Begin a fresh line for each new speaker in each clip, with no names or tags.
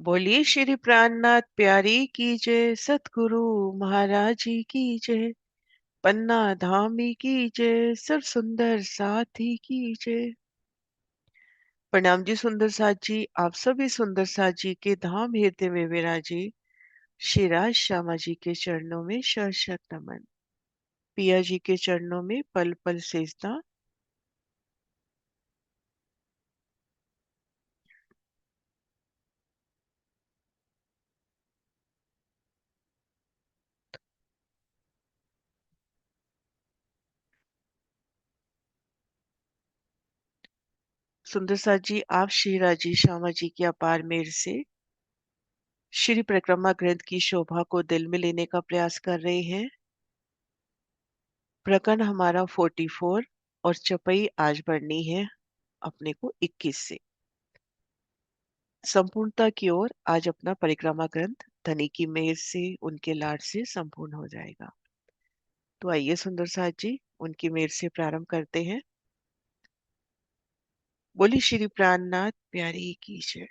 बोलिए श्री प्राणनाथ प्यारी की जय, सतगुरु महाराज जी की जय, पन्ना धामी की जय, सब सुंदर साथी की जय। प्रणाम जी सुंदर साथ जी, आप सभी सुंदर साथ जी के धाम हृदय में विराजे श्री राज श्यामा जी के चरणों में शत शत नमन। पिया जी के चरणों में पल पल सेजदा। सुंदर साथ जी, आप श्री राजी श्यामा जी की अपार मेहर से श्री परिक्रमा ग्रंथ की शोभा को दिल में लेने का प्रयास कर रहे हैं। प्रकरण हमारा 44 और चौपाई आज बढ़नी है अपने को 21 से। संपूर्णता की ओर आज अपना परिक्रमा ग्रंथ धनी की मेहर से उनके लाड से संपूर्ण हो जाएगा। तो आइए सुंदर साथ जी, उनकी मेहर से प्रारंभ करते हैं। बोली श्री प्राणनाथ प्यारी की जय।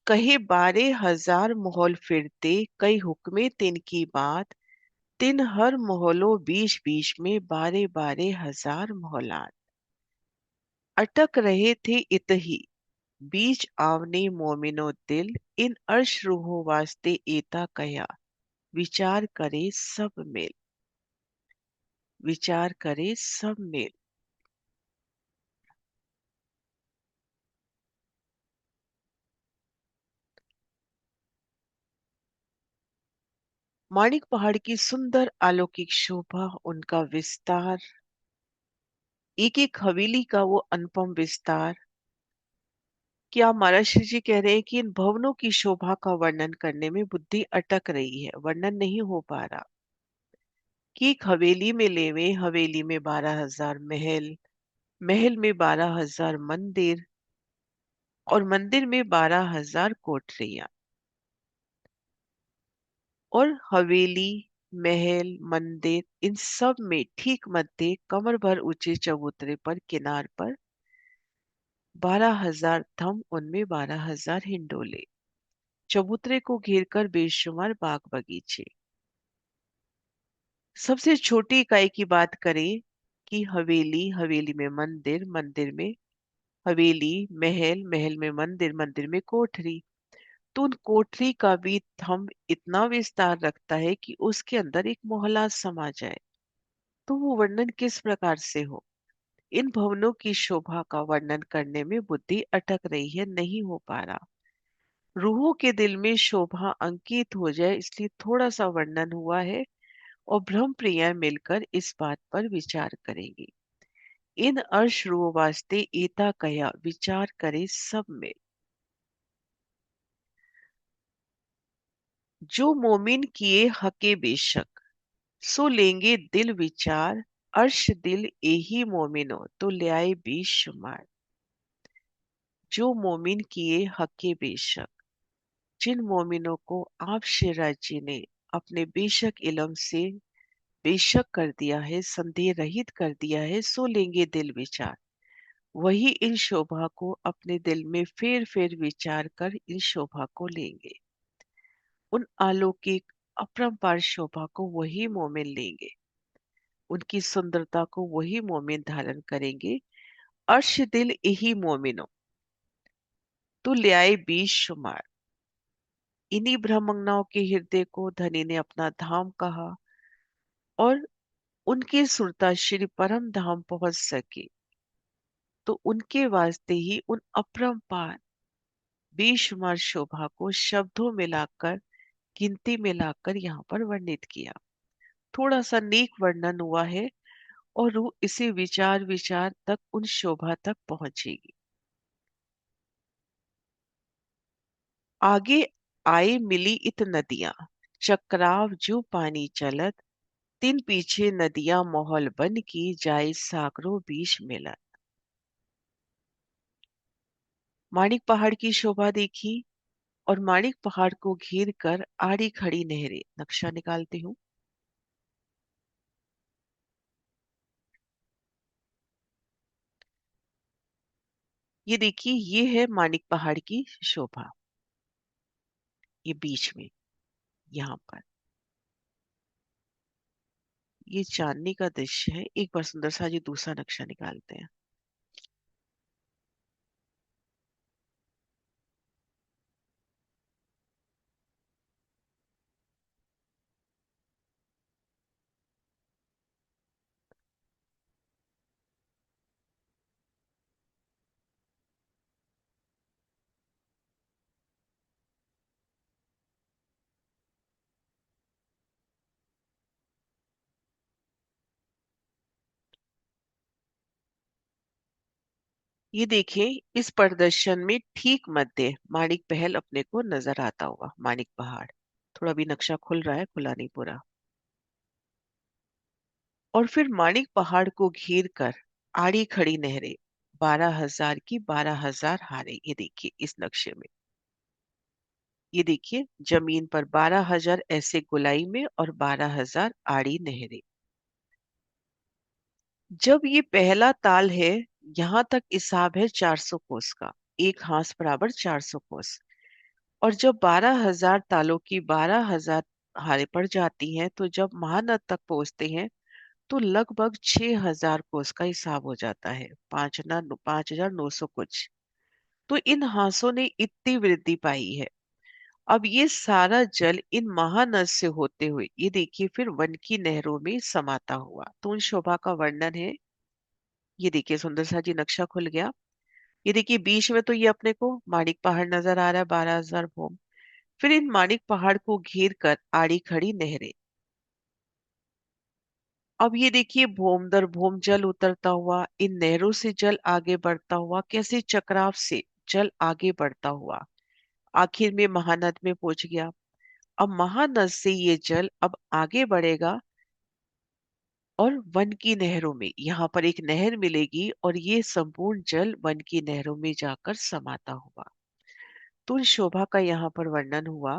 कहे 12,000 मोहल फिरते, कई हुक्मे तिनकी बात, तिन हर मोहलो बीच बीच में 12,000 मोहलात। अटक रहे थे इतही बीच आवने मोमिनो दिल, इन अर्श रूहो वास्ते एता कया, विचार करे सब मिल, विचार करे सब मिल। माणिक पहाड़ की सुंदर अलौकिक शोभा, उनका विस्तार, एक एक हवेली का वो अनुपम विस्तार। क्या महाराज श्री जी कह रहे हैं कि इन भवनों की शोभा का वर्णन करने में बुद्धि अटक रही है, वर्णन नहीं हो पा रहा। कि एक हवेली में लेवे, हवेली में 12,000 महल, महल में 12,000 मंदिर और मंदिर में 12,000 कोठरियां। और हवेली, महल, मंदिर इन सब में ठीक मध्य कमर भर ऊंचे चबूतरे पर किनार पर 12,000 थम, उनमें 12,000 हिंडोले। चबूतरे को घेर कर बेशुमार बाग बगीचे। सबसे छोटी इकाई की बात करें कि हवेली, हवेली में मंदिर, मंदिर में हवेली, महल, महल में मंदिर, मंदिर में कोठरी। तो उन कोठरी का भी थंब इतना विस्तार रखता है कि उसके अंदर एक मोहल्ला समा जाए। तो वो वर्णन किस प्रकार से हो? इन भवनों की शोभा का वर्णन करने में बुद्धि अटक रही है, नहीं हो पा रहा। रूहों के दिल में शोभा अंकित हो जाए, इसलिए थोड़ा सा वर्णन हुआ है और ब्रह्म प्रिया मिलकर इस बात पर विचार करेंगे। इन अर्श रूह वास्ते एता कया, विचार करे सब में। जो मोमिन किए हके बेशक, सो लेंगे दिल विचार, अर्श दिल एही मोमिनो, तो ले आए बेशुमार। जो मोमिन किए हके बेशक, जिन मोमिनों को आप शिवराज जी ने अपने बेशक इलम से बेशक कर दिया है, संदेह रहित कर दिया है, सो लेंगे दिल विचार। वही इन शोभा को अपने दिल में फेर फेर विचार कर इन शोभा को लेंगे। उन अलौकिक अपरंपार शोभा को वही मोमिन लेंगे, उनकी सुंदरता को वही मोमिन धारण करेंगे। अर्श दिल यही मोमिनो, तो ले आए बीस शुमार। इन्हीं ब्रह्मंगनाओं के हृदय को धनी ने अपना धाम कहा और उनकी सुरता श्री परम धाम पहुंच सके, तो उनके वास्ते ही उन अपरंपार बेशुमार शोभा को शब्दों मिलाकर, गिनती मिलाकर यहाँ पर वर्णित किया। थोड़ा सा नेक वर्णन हुआ है और रूह इसी विचार विचार तक उन शोभा तक पहुंचेगी। आगे आए मिली इत नदियां, चक्राव जो पानी चलत, तिन पीछे नदियां मोहल बन की, जाए सागरों बीच मिलत। माणिक पहाड़ की शोभा देखी और माणिक पहाड़ को घेर कर आड़ी खड़ी नहरें। नक्शा निकालती हूँ। ये देखिए, ये है माणिक पहाड़ की शोभा। ये बीच में, यहाँ पर ये चांदनी का दृश्य है। एक बार सुंदर सा जी दूसरा नक्शा निकालते हैं। ये देखिए, इस प्रदर्शन में ठीक मध्य माणिक पहल अपने को नजर आता होगा। माणिक पहाड़, थोड़ा भी नक्शा खुल रहा है, खुला नहीं पूरा। और फिर माणिक पहाड़ को घेर कर आड़ी खड़ी नहरें, 12,000 की 12,000 हारे। ये देखिए इस नक्शे में, ये देखिए जमीन पर 12,000 ऐसे गोलाई में और 12,000 आड़ी नहरें। जब ये पहला ताल है, यहाँ तक हिसाब है 400 कोस का। एक हाथ बराबर 400 कोस। और जब 12,000 तालों की 12,000 हारे पड़ जाती हैं, तो जब महानद तक पहुंचते हैं तो लगभग 6,000 कोस का हिसाब हो जाता है। 5,900 कुछ। तो इन हांसों ने इतनी वृद्धि पाई है। अब ये सारा जल इन महानद से होते हुए, ये देखिए, फिर वन की नहरों में समाता हुआ। तो उन शोभा का वर्णन है। ये देखिए सुंदर सा जी नक्शा खुल गया। ये देखिए बीच में तो ये अपने को माणिक पहाड़ नजर आ रहा है, 12,000 भूम। फिर इन माणिक पहाड़ को घेर कर आड़ी खड़ी नहरें। अब ये देखिए भूम दर भूम जल उतरता हुआ, इन नहरों से जल आगे बढ़ता हुआ, कैसे चक्राव से जल आगे बढ़ता हुआ आखिर में महानद में पहुंच गया। अब महानद से ये जल अब आगे बढ़ेगा और वन की नहरों में, यहाँ पर एक नहर मिलेगी और ये संपूर्ण जल वन की नहरों में जाकर समाता हुआ। तो उन शोभा का यहाँ पर वर्णन हुआ।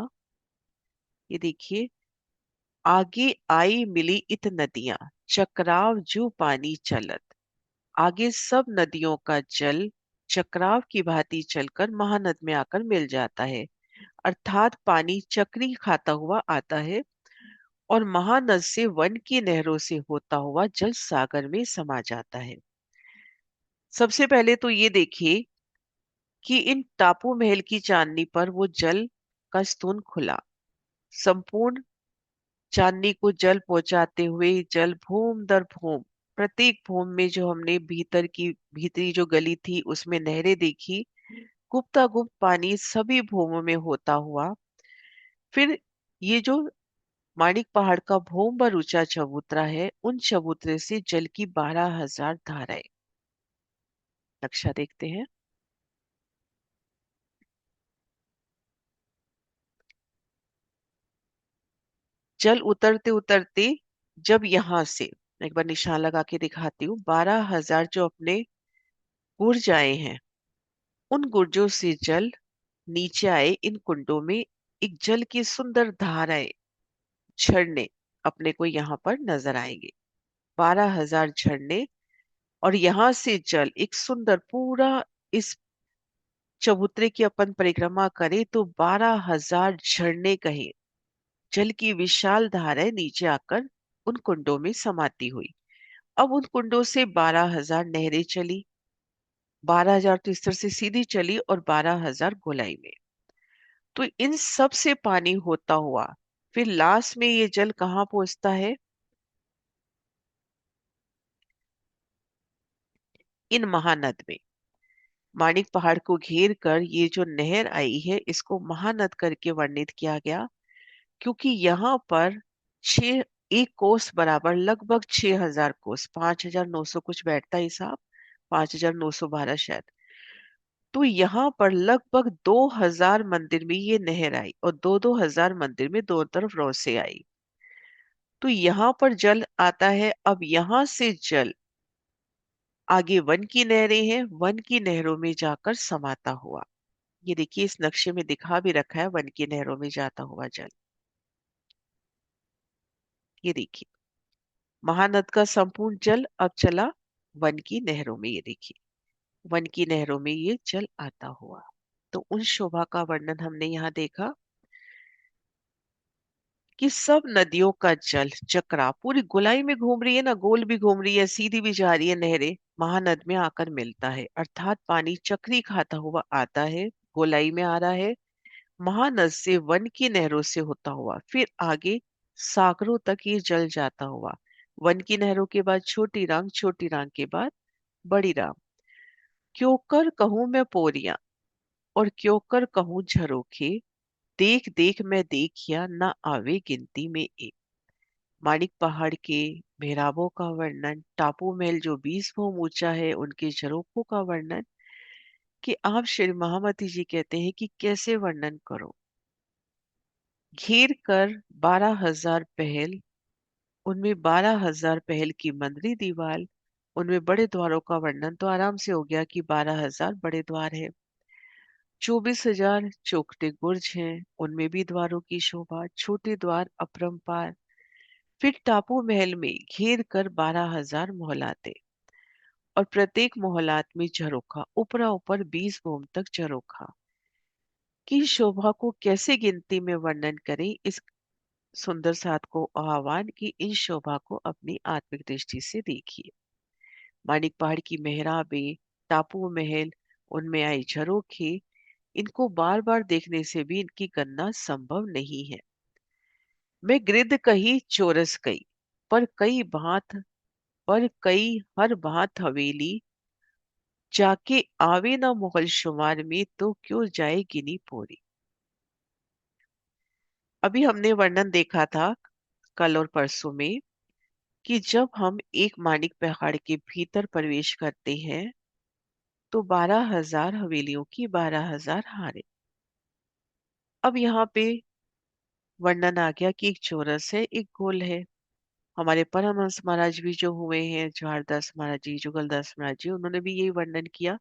ये देखिए, आगे आई मिली इत नदियां, चक्राव जू पानी चलत। आगे सब नदियों का जल चक्राव की भांति चलकर महानद में आकर मिल जाता है। अर्थात पानी चक्री खाता हुआ आता है और महानद से वन की नहरों से होता हुआ जल सागर में समा जाता है। सबसे पहले तो ये देखिए कि इन टापू महल की चांदनी पर वो जल का स्तून खुला। संपूर्ण चांदनी को जल पहुंचाते हुए जल भूम दर भूम, प्रत्येक भूम में जो हमने भीतरी जो गली थी उसमें नहरें देखी, गुप्ता गुप्त पानी सभी भूमों में होता हुआ। फिर ये जो माणिक पहाड़ का भूम पर ऊंचा चबूतरा है, उन चबूतरे से जल की 12,000 धाराएं। नक्शा देखते हैं। जल उतरते उतरते जब यहां से, मैं एक बार निशान लगा के दिखाती हूँ, 12,000 जो अपने गुर्जाएं हैं, उन गुर्जों से जल नीचे आए इन कुंडों में। एक जल की सुंदर धाराएं, झरने अपने को यहाँ पर नजर आएंगे। 12,000 झरने। और यहाँ से जल एक सुंदर पूरा, इस चबूतरे की अपन परिक्रमा करें तो 12,000 झरने कहे, जल की विशाल धाराएं नीचे आकर उन कुंडों में समाती हुई। अब उन कुंडों से 12,000 नहरें चली। 12,000 तो इस तरह से सीधी चली और 12,000 गोलाई में। तो इन सब से पानी होता हुआ फिर लास्ट में ये जल कहाँ पहुंचता है? इन महानद में। माणिक पहाड़ को घेर कर ये जो नहर आई है, इसको महानद करके वर्णित किया गया, क्योंकि यहाँ पर छह एक कोस बराबर लगभग 6,000 कोस, 5,900 कुछ बैठता है हिसाब, 5,912 शायद। तो यहाँ पर लगभग 2,000 मंदिर में ये नहर आई और 2-2 हजार मंदिर में दोनों तरफ रोसे आई। तो यहाँ पर जल आता है। अब यहाँ से जल आगे वन की नहरें हैं, वन की नहरों में जाकर समाता हुआ। ये देखिए इस नक्शे में दिखा भी रखा है वन की नहरों में जाता हुआ जल। ये देखिए महानद का संपूर्ण जल अब चला वन की नहरों में। ये देखिए वन की नहरों में ये जल आता हुआ। तो उन शोभा का वर्णन हमने यहाँ देखा। कि सब नदियों का जल चक्रा पूरी गोलाई में घूम रही है ना, गोल भी घूम रही है, सीधी भी जा रही है, नहरें महानद में आकर मिलता है, अर्थात पानी चक्री खाता हुआ आता है, गोलाई में आ रहा है, महानद से वन की नहरों से होता हुआ फिर आगे सागरों तक ये जल जाता हुआ, वन की नहरों के बाद छोटी रांग के बाद बड़ी रांग। क्यों कर कहूं मैं पोरिया और क्यों कर कहूं झरोखे, देख देख मैं देखिया ना आवे गिनती में एक। माणिक पहाड़ के मेहराबों का वर्णन, टापू महल जो 20 भोम ऊंचा है उनके झरोखों का वर्णन, कि आप श्री महामती जी कहते हैं कि कैसे वर्णन करो। घेर कर 12,000 पहल, उनमें 12,000 पहल की मंदिरी दीवार, उनमें बड़े द्वारों का वर्णन तो आराम से हो गया कि 12,000 बड़े द्वार है। 24,000 चौखटे बुर्ज हैं, उनमें भी द्वारों की शोभा, छोटे द्वार अपरंपार। फिर टापू महल में घेर कर 12,000 मोहलाते और प्रत्येक मोहलात में झरोखा, ऊपरा ऊपर 20 भोम तक झरोखा की शोभा को कैसे गिनती में वर्णन करें। इस सुंदर साथ को आह्वान की इन शोभा को अपनी आत्मिक दृष्टि से देखिए। माणिक पहाड़ की मेहराबें, टापू महल, उनमें आई झरोखे, इनको बार बार देखने से भी इनकी गणना संभव नहीं है। मैं गिरद कही चोरस कई, पर कई हर बात हवेली, जाके आवे ना मुगल शुमार में तो क्यों जाए गिनी पोरी। अभी हमने वर्णन देखा था कल और परसों में कि जब हम एक माणिक पहाड़ के भीतर प्रवेश करते हैं तो 12,000 हवेलियों की 12,000 हारे। अब यहाँ पे वर्णन आ गया कि एक चौरस है, एक गोल है। हमारे परमहंस महाराज भी जो हुए हैं, जवाहरदास महाराज जी, जुगलदास महाराज जी, उन्होंने भी यही वर्णन किया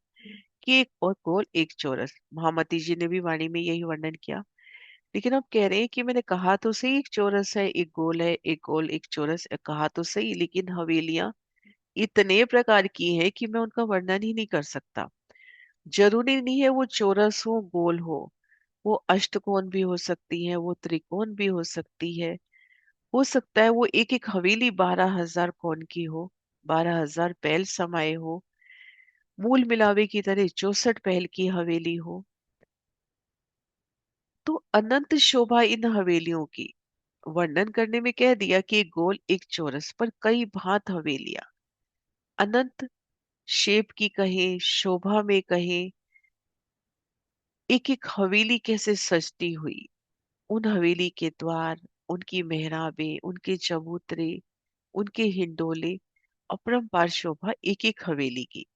कि एक और गोल एक चौरस। महामती जी ने भी वाणी में यही वर्णन किया। लेकिन अब कह रहे हैं कि मैंने कहा तो सही एक चौरस है, एक गोल है, एक गोल एक चौरस, कहा तो सही, लेकिन हवेलियां इतने प्रकार की हैं कि मैं उनका वर्णन ही नहीं कर सकता। जरूरी नहीं है वो चौरस हो, गोल हो अष्टकोण भी हो सकती है, वो त्रिकोण भी हो सकता है वो एक एक हवेली 12,000 कोण की हो, 12,000 पहल समाये हो, मूल मिलावे की तरह 64 पहल की हवेली हो। तो अनंत शोभा इन हवेलियों की वर्णन करने में कह दिया कि एक गोल एक चौरस पर कई भांत हवेलियां, अनंत शेप की कहें, शोभा में कहें, एक एक हवेली कैसे सजती हुई, उन हवेली के द्वार, उनकी मेहराबें, उनके चबूतरे, उनके हिंडोले, अपरंपार शोभा एक एक हवेली की।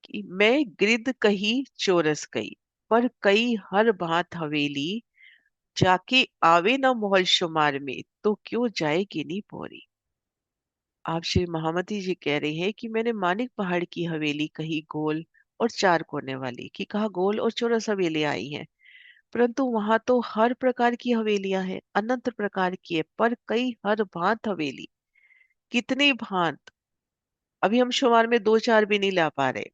कि मैं गिरद कही चोरस कई, पर कई हर बात हवेली, जाके आवे ना मोहल शुमार में तो क्यों जाए गिनी पोरी। आप श्री महामती जी कह रहे हैं कि मैंने मानिक पहाड़ की हवेली कही गोल और चार कोने वाली, कि कहा गोल और चौरस हवेलियां आई हैं, परंतु वहां तो हर प्रकार की हवेलियां हैं, अनंत प्रकार की है, पर कई हर भांत हवेली। कितनी भांत, अभी हम शुमार में दो चार भी नहीं ला पा रहे।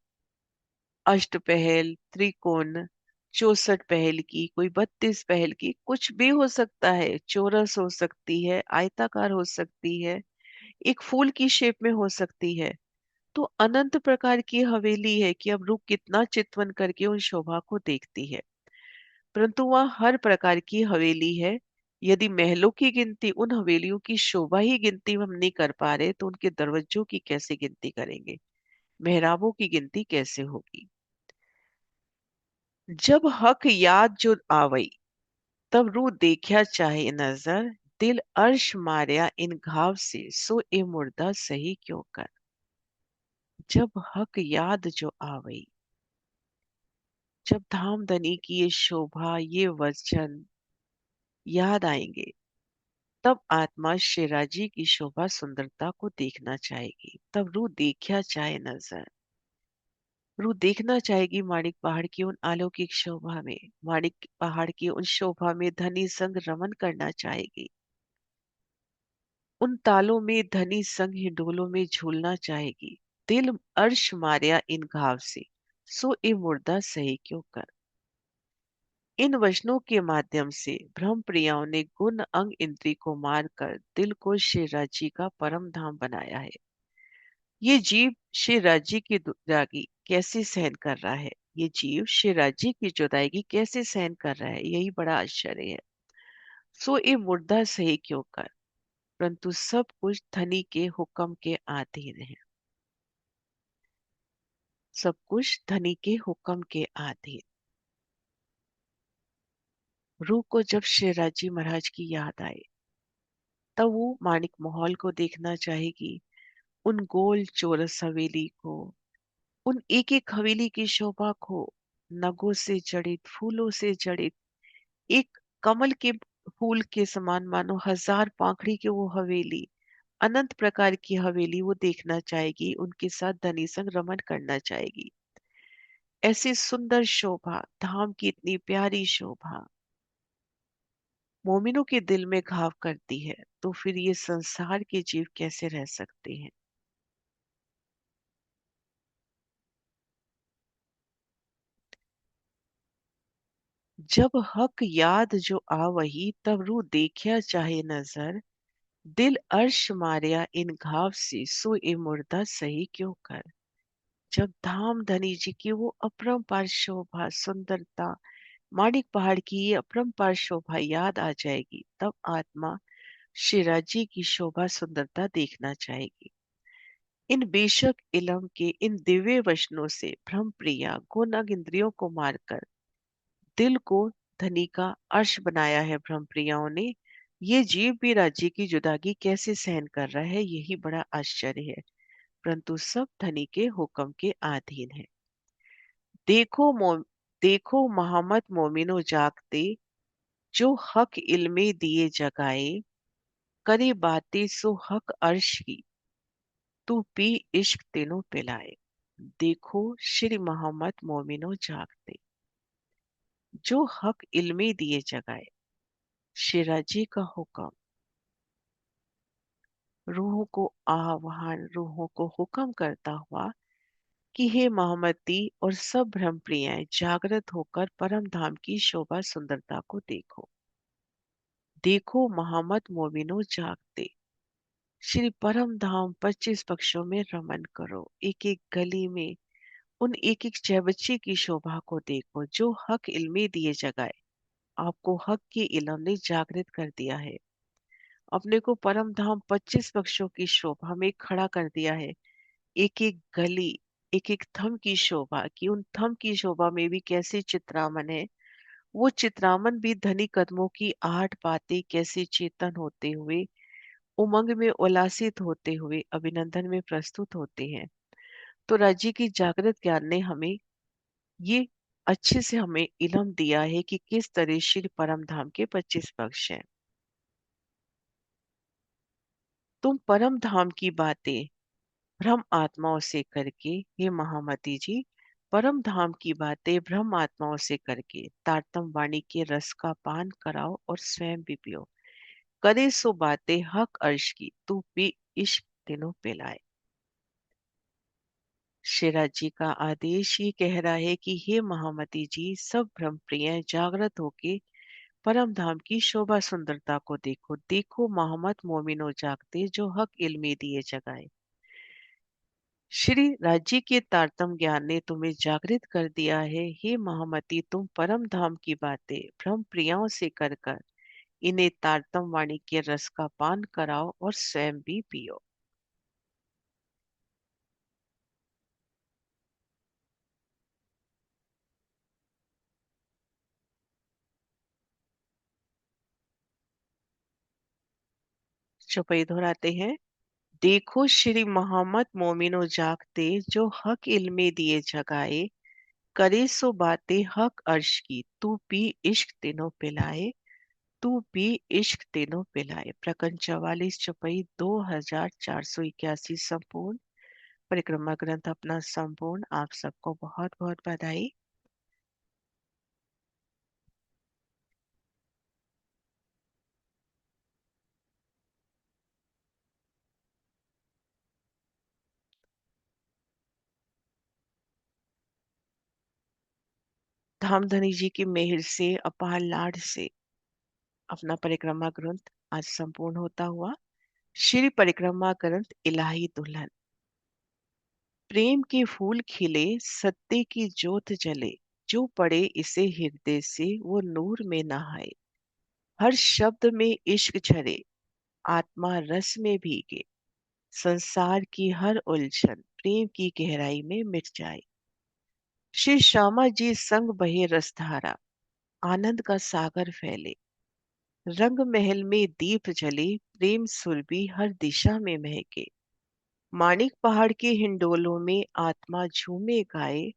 अष्टपहल, त्रिकोण, 64 पहल की, कोई 32 पहल की, कुछ भी हो सकता है, चौरस हो सकती है, आयताकार हो सकती है, एक फूल की शेप में हो सकती है। तो अनंत प्रकार की हवेली है कि अब रूप कितना चितवन करके उन शोभा को देखती है, परंतु वह हर प्रकार की हवेली है। यदि महलों की गिनती, उन हवेलियों की शोभा ही गिनती हम नहीं कर पा रहे तो उनके दरवाजों की कैसे गिनती करेंगे, मेहराबों की गिनती कैसे होगी। जब हक याद जो आवई, तब रू देखा चाहे नजर, दिल अर्श मारया इन घाव से, सो ए मुर्दा सही क्यों कर। जब हक याद जो आवई, जब धाम धनी की ये शोभा, ये वचन याद आएंगे, तब आत्मा शेराजी की शोभा सुंदरता को देखना चाहेगी, तब रू देखा चाहे नजर, रू देखना चाहेगी माणिक पहाड़ की उन अलौकिक शोभा में, माणिक पहाड़ की उन शोभा में धनी संग रमन करना चाहेगी, उन तालों में धनी संग हिंडोलों में झूलना चाहेगी। दिल अर्श मारया इन घाव से, सो ए मुर्दा सही क्यों कर। इन वचनों के माध्यम से ब्रह्म प्रियाओं ने गुण अंग इंद्री को मारकर दिल को श्री राज्य का परम धाम बनाया है। ये जीव श्री राज्य की जुदाई कैसे सहन कर रहा है? ये जीव श्री राज्य की जुदाई कैसे सहन कर रहा है? यही बड़ा आश्चर्य है। सो ये मुर्दा सही क्यों कर, परंतु सब कुछ धनी के हुक्म के अधीन है। सब कुछ धनी के हुक्म के अधीन। रूह को जब शेराजी महाराज की याद आए, तब वो माणिक महल को देखना चाहेगी, उन गोल चौरस हवेली को, उन एक एक हवेली की शोभा को, नगों से जड़ित, फूलों से जड़ित, एक कमल के फूल के समान मानो हजार पाखड़ी की वो हवेली, अनंत प्रकार की हवेली वो देखना चाहेगी, उनके साथ धनी संग रमन करना चाहेगी। ऐसी सुंदर शोभा, धाम की इतनी प्यारी शोभा मोमिनों के दिल में घाव करती है, तो फिर ये संसार के जीव कैसे रह सकते हैं? जब हक याद जो आवही, तब रू देखिया चाहे नजर, दिल अर्श मारिया इन घाव से, सो ए मुर्दा सही क्यों कर। जब धाम धनी जी की वो अपरंपार शोभा, सुंदरता, माणिक पहाड़ की ये अपरंपार शोभा याद आ जाएगी, तब आत्मा शिराजी की शोभा सुंदरता देखना चाहेगी। इन बेशक इलम के इन दिव्य वचनों से भ्रम प्रिया गुण इंद्रियों को मारकर दिल को धनी का अर्श बनाया है। भ्रम प्रियाओं ने, ये जीव भी राज्य की जुदागी कैसे सहन कर रहा है, यही बड़ा आश्चर्य है, परंतु सब धनी के हुक्म के अधीन है। देखो देखो मोहम्मद मोमिनो जागते, जो हक इल्मे दिए जगाए, करे बातें सो हक अर्श की, तू पी इश्क तीनों पिलाए। देखो श्री मोहम्मद मोमिनो जागते, जो हक इल्मे दिए जगाए, शिराजी का हुक्म, रूहों को आह्वान, रूहों को हुक्म करता हुआ कि हे मोहम्मदी और सब ब्रह्म प्रियाएं, जागृत होकर परम धाम की शोभा सुंदरता को देखो। देखो मोहम्मद मोमिनो जागते, श्री परम धाम 25 पक्षों में रमन करो। एक एक गली में उन एक एक चहबच्चे की शोभा को देखो, जो हक इल्मे दिए जगाए। आपको हक के इलम ने जागृत कर दिया है, अपने को परम धाम 25 पक्षों की शोभा में खड़ा कर दिया है। एक एक गली, एक एक थम की शोभा, कि उन थम की शोभा में भी कैसे चित्रामन है। वो चित्रामन भी धनी कदमों की आहट पाते कैसे चेतन होते हुए, उमंग में उल्लासित होते हुए अभिनंदन में प्रस्तुत होते हैं। तो राज्य की जागृत ज्ञान ने हमें ये अच्छे से हमें इल्म दिया है कि किस तरह श्री परम धाम के 25 पक्ष हैं। तुम परम धाम की बातें भ्रम आत्माओं से करके, हे महामती जी, परम धाम की बातें ब्रह्म आत्माओं से करके तारतम वाणी के रस का पान कराओ और स्वयं भी पियो। करे सो बातें हक अर्श की, तू पी इश्क तीनों पिलाए। शिरा जी का आदेश ये कह रहा है कि हे महामती जी, सब ब्रह्म प्रिय जागृत होके परम धाम की शोभा सुंदरता को देखो। देखो मोहम्मद मोमिनो जागते, जो हक इल्मे दिए जगाए। श्री राज्य के तारतम ज्ञान ने तुम्हें जागृत कर दिया है। हे महामती, तुम परम धाम की बातें भ्रम प्रियाओं से कर कर इन्हें तारतम वाणी के रस का पान कराओ और स्वयं भी पियो। चौपाई दोहराते हैं। देखो श्री मोहम्मद मोमिनो जागते, जो हक इल्मे दिए जगाए, करे सो बातें हक अर्श की, तू पी इश्क तीनों पिलाए। तू पी इश्क तीनों पिलाए। प्रकरण 44 चौपाई 2481 संपूर्ण। परिक्रमा ग्रंथ अपना संपूर्ण। आप सबको बहुत बहुत बधाई। धामधनी जी की मेहर से, अपार लाड से अपना परिक्रमा ग्रंथ आज संपूर्ण होता हुआ। श्री परिक्रमा ग्रंथ इलाही दुल्हन। प्रेम के फूल खिले, सत्य की ज्योत जले, जो पढ़े इसे हृदय से वो नूर में नहाए। हर शब्द में इश्क झरे, आत्मा रस में भीगे, संसार की हर उलझन प्रेम की गहराई में मिट जाए। श्री श्यामा जी संग बहे रसधारा, आनंद का सागर फैले, रंग महल में दीप जले, प्रेम सुरभि हर दिशा में महके। माणिक पहाड़ के हिंडोलों में आत्मा झूमे गाए,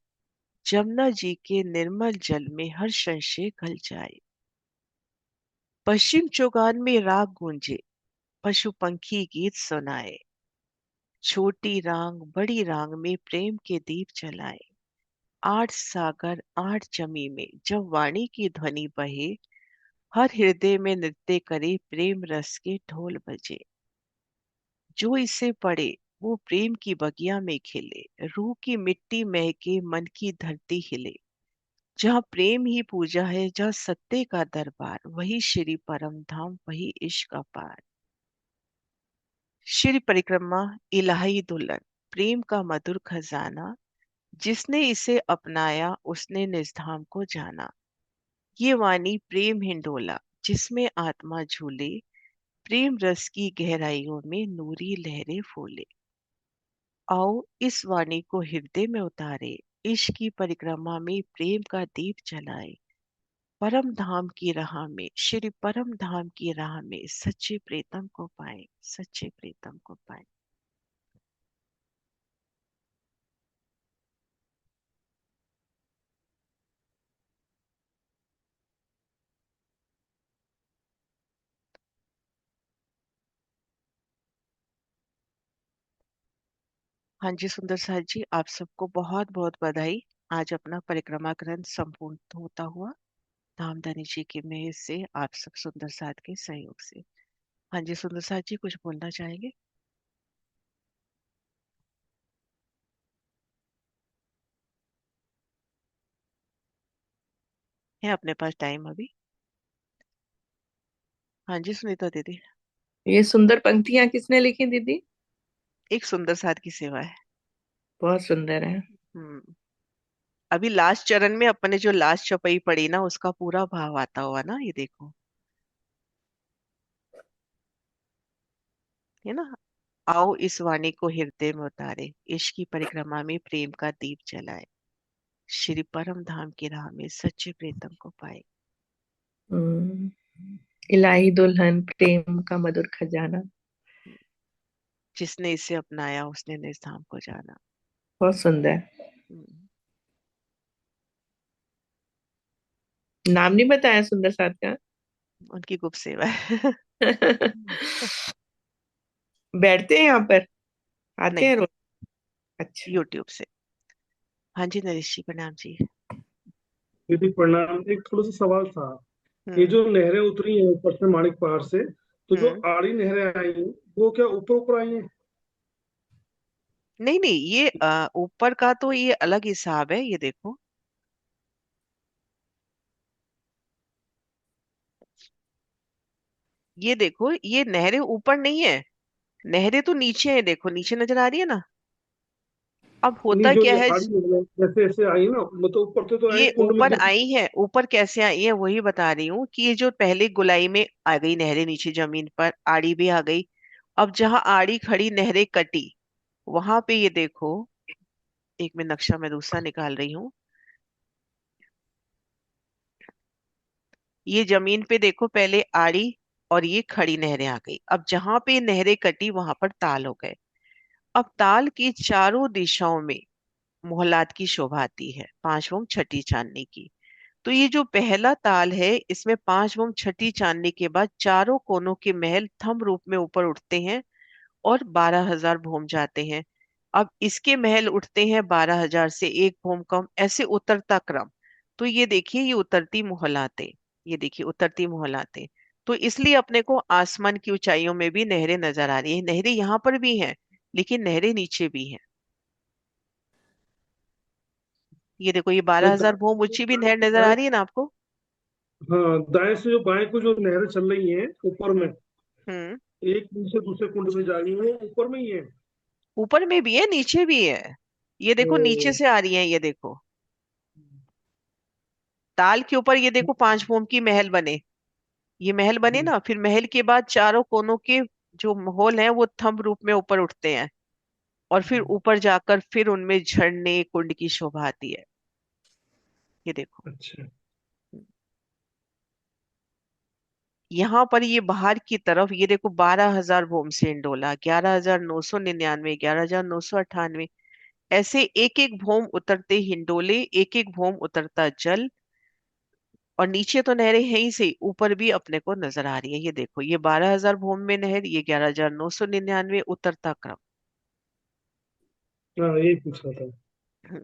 जमुना जी के निर्मल जल में हर संशय गल जाए। पश्चिम चौगान में राग गूंजे, पशु पंखी गीत सुनाए, छोटी रांग बड़ी रांग में प्रेम के दीप जलाए। आठ सागर आठ जमी में जब वाणी की ध्वनि बहे, हर हृदय में नृत्य करे, प्रेम रस के ढोल बजे। जो इसे पढ़े वो प्रेम की बगिया में खिले, रूह की मिट्टी महके, मन की धरती हिले। जहाँ प्रेम ही पूजा है, जहाँ सत्य का दरबार, वही श्री परम धाम, वही इश्क अपार। श्री परिक्रमा इलाही दुल्हन। प्रेम का मधुर खजाना, जिसने इसे अपनाया उसने निज धाम को जाना। ये वाणी प्रेम हिंडोला, जिसमें आत्मा झूले, प्रेम रस की गहराइयों में नूरी लहरें फूले। आओ इस वाणी को हृदय में उतारे, इश्क की परिक्रमा में प्रेम का दीप जलाए। परम धाम की राह में, श्री परम धाम की राह में सच्चे प्रीतम को पाए, सच्चे प्रीतम को पाए। हाँ जी सुंदर साथ जी, आप सबको बहुत बहुत बधाई। आज अपना परिक्रमा ग्रंथ संपूर्ण होता हुआ, धामधनी जी की मेहर से, आप सब सुंदर साथ के सहयोग से। हाँ जी सुंदर साथ जी, कुछ बोलना चाहेंगे? है अपने पास टाइम अभी? हाँ जी सुनीता दीदी।
ये सुंदर पंक्तियां किसने लिखी दीदी?
एक सुंदर साथ की सेवा है।
बहुत सुंदर है।
हम्म। अभी लास्ट चरण में अपने जो लास्ट चौपाई पड़ी ना, उसका पूरा भाव आता हुआ ना, ये देखो, है ना। आओ इस वाणी को हृदय में उतारे, इश्क की परिक्रमा में प्रेम का दीप जलाए, श्री परम धाम की राह में सच्चे प्रीतम को पाए।
हम्म। इलाही दुल्हन प्रेम का मधुर खजाना।
जिसने इसे अपनाया उसने निज धाम को जाना।
बहुत सुंदर।
हम्म,
नाम नहीं बताया सुंदर साथ का।
उनकी गुप्त सेवा है।
बैठते हैं यहाँ पर, आते
नहीं,
हैं रोज? अच्छा।
यूट्यूब से। हाँ जी नरेश जी, प्रणाम जी।
दीदी प्रणाम। एक थोड़ा सा सवाल था। ये
हम्म।
जो नहरें उतरी हैं ऊपर से माणिक पहाड़ से, तो जो
हम्म।
आड़ी नहरें आई हैं वो क्या ऊपर ऊपर आई हैं?
नहीं नहीं, ये ऊपर का तो ये अलग हिसाब है, ये देखो। ये देखो, ये नहरें ऊपर नहीं है, नहरें तो नीचे है, देखो नीचे नजर आ रही है ना। अब
नहीं,
होता
जो
क्या
ये
है,
आड़ी नहरें जैसे ऐसे आई ना, मतलब ऊपर से तो आई
ये
कुंड में
ऊपर
गिर।
आई है, ऊपर कैसे आई है वही बता रही हूँ, कि ये जो पहले गुलाई में आ गई नहरें, नीचे जमीन पर आड़ी भी आ गई। अब जहां आड़ी खड़ी नहरें कटी, वहां पे ये देखो, एक में नक्शा मैं दूसरा निकाल रही हूँ। ये जमीन पे देखो, पहले आड़ी और ये खड़ी नहरें आ गई। अब जहां पे नहरें कटी वहां पर ताल हो गए। अब ताल की चारों दिशाओं में मोहलात की शोभा आती है, पांचवों छठी चांदनी की। तो ये जो पहला ताल है, इसमें पांचवं छठी चांदनी के बाद चारों कोनों के महल थंब रूप में ऊपर उठते हैं और 12,000 भोम जाते हैं। अब इसके महल उठते हैं 12,000 से एक भोम कम, ऐसे उतरता क्रम। तो ये देखिए, ये उतरती मोहलातें, ये देखिए उतरती मोहलातें। तो इसलिए अपने को आसमान की ऊंचाइयों में भी नहरें नजर आ रही है। नहरें यहाँ पर भी हैं, लेकिन नहरें नीचे भी हैं। ये देखो, ये
तो
12,000 भूम ऊंची भी नहर नजर आ
दाएं,
रही है ना आपको।
हाँ दाएं से जो बाएं को जो नहरें चल रही हैं ऊपर में,
हम्म। हम्म।
एक कुंड से दूसरे कुंड में जा रही है, ऊपर में ही है।
ऊपर में भी है, नीचे भी है। ये देखो, नीचे
तो
से आ रही है, ये देखो। ताल के ऊपर ये देखो 5 भूम की महल बने। ये महल बने ना, फिर महल के बाद चारों कोनों के जो होल हैं वो थंब रूप में ऊपर उठते हैं। और फिर ऊपर जाकर फिर उनमें झरने कुंड की शोभा आती है। ये देखो।
अच्छा।
यहाँ पर ये बाहर की तरफ ये देखो, 12,000 भूम से इंडोला, 11,999, 11,998, ऐसे एक एक भूम उतरते हिंडोले, एक एक भूम उतरता जल। और नीचे तो नहरें हैं ही, से ऊपर भी अपने को नजर आ रही है। ये देखो, ये 12,000 भूम में नहर, ये 11,999 उतरता क्रम।
हाँ यही पूछ रहा था।
हम्म।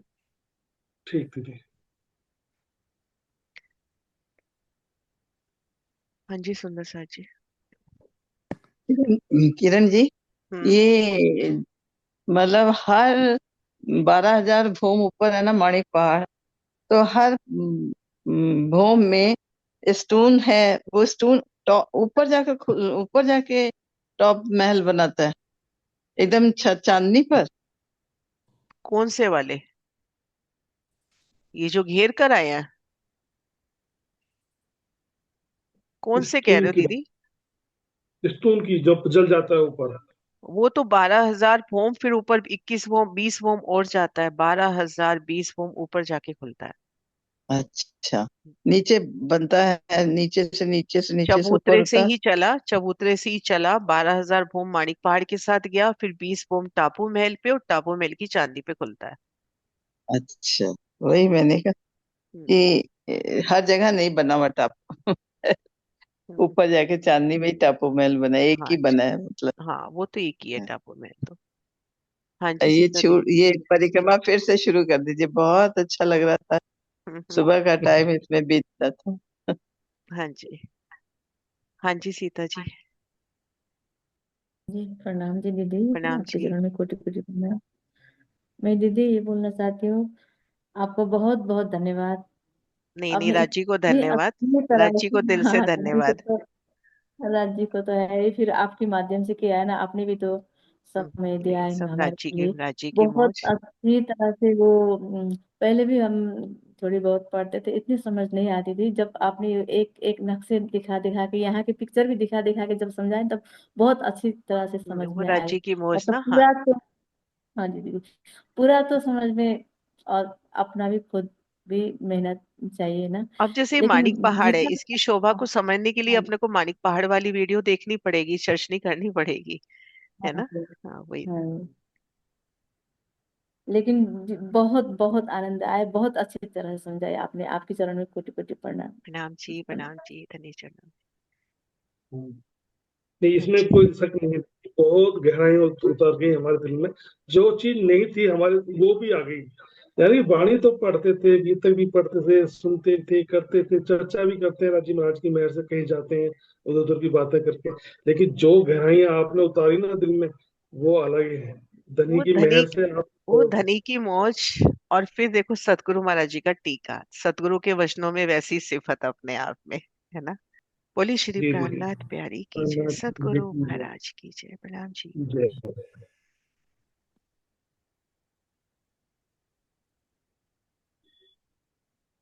ठीक दीदी।
हाँ जी, सुंदर सा जी।
किरण जी,
हम्म।
ये मतलब हर 12,000 भूम ऊपर है ना माणिक पहाड़, तो हर भूम में स्टोन है। वो स्टोन ऊपर जाके टॉप महल बनाता है, एकदम चांदनी पर।
कौन से वाले? ये जो घेर कर आए हैं? कौन से कह रहे
स्टोन
हो
की
दीदी?
स्टोन की जब जल जाता है ऊपर।
वो तो 12,000 भूम, फिर ऊपर 21 भूम 20 भूम और जाता है, 12,000 20 भूम ऊपर जाके खुलता है।
अच्छा, नीचे बनता है, नीचे से ऊपर
चबूतरे से
होता है।
ही चला, चबूतरे से ही चला, 12,000 भूम माणिक पहाड़ के साथ गया, फिर 20 भूम टापू महल पे, और टापू महल की चांदी पे खुलता है।
अच्छा, वही मैंने कहा
हम्म।
कि हर जगह नहीं बना हुआ टापू।
हम्म।
ऊपर जाके चांदनी में ही टापू महल बना है, एक
हाँ
ही
जी।
बना है मतलब।
हाँ, वो तो एक ही है टापू महल तो। हाँ जी,
ये
सीता दी।
ये परिक्रमा फिर से शुरू कर दीजिए, बहुत अच्छा लग रहा था।
हम्म।
सुबह का टाइम इसमें बीतता था।
हाँ जी। हाँ जी, सीता जी।
जी प्रणाम जी दीदी।
प्रणाम
आपके
जी।
चरण में कोटि कोटि प्रणाम। मैं दीदी ये बोलना चाहती हूँ, आपको बहुत बहुत धन्यवाद।
नहीं नहीं,
आपने
राजी को
इतनी
धन्यवाद।
अच्छी तरह
राजी
से,
को दिल से
हाँ
धन्यवाद।
राज्य को तो है ही, फिर आपके माध्यम से किया है ना, आपने भी तो समय दिया
नहीं,
है
सब
हमारे लिए।
राजी की
बहुत
मौज।
अच्छी तरह से वो पहले भी हम थोड़ी बहुत पढ़ते थे, इतनी समझ नहीं आती थी। जब आपने एक एक नक्शे दिखा दिखा के, यहाँ के पिक्चर भी दिखा दिखा के जब समझाए, तब बहुत अच्छी तरह से समझ
वो
में आई।
राजी की मौज
मतलब
ना, हाँ।
पूरा तो, हाँ जी दीदी, पूरा तो समझ में, और अपना भी खुद भी मेहनत चाहिए ना।
अब जैसे ये
लेकिन
माणिक पहाड़ है,
जितना,
इसकी शोभा को समझने के लिए
हाँ
अपने को माणिक पहाड़ वाली वीडियो देखनी पड़ेगी, सर्चनी करनी पड़ेगी। है
हाँ
ना? हाँ, वही।
हाँ। लेकिन बहुत बहुत आनंद आया, बहुत अच्छी तरह से समझाया आपने। आपके चरण में कोटि कोटि प्रणाम।
प्रणाम जी, धन्यचरण।
नहीं
हाँ
इसमें
जी।
कोई शक नहीं है। बहुत गहराई उतर गई हमारे दिल में। जो चीज नहीं थी हमारे, वो भी आ गई। यानी वाणी तो पढ़ते थे, गीत भी पढ़ते थे, सुनते थे, करते थे, चर्चा भी करते हैं राजी महाराज की मेहर से, कहीं जाते हैं उधर उधर की बातें करके। लेकिन जो गहराइयां आपने उतारी ना दिल में, वो अलग ही है। धनी
वो
की
धनी
मेहर से आप
वो धनी की मौज। और फिर देखो सतगुरु महाराज जी का टीका, सतगुरु के वचनों में वैसी सिफत अपने आप में। है ना? बोली श्री
जी दीदी।
प्राणनाथ प्यारी की जय, सतगुरु महाराज की जय। प्रणाम जी।
जय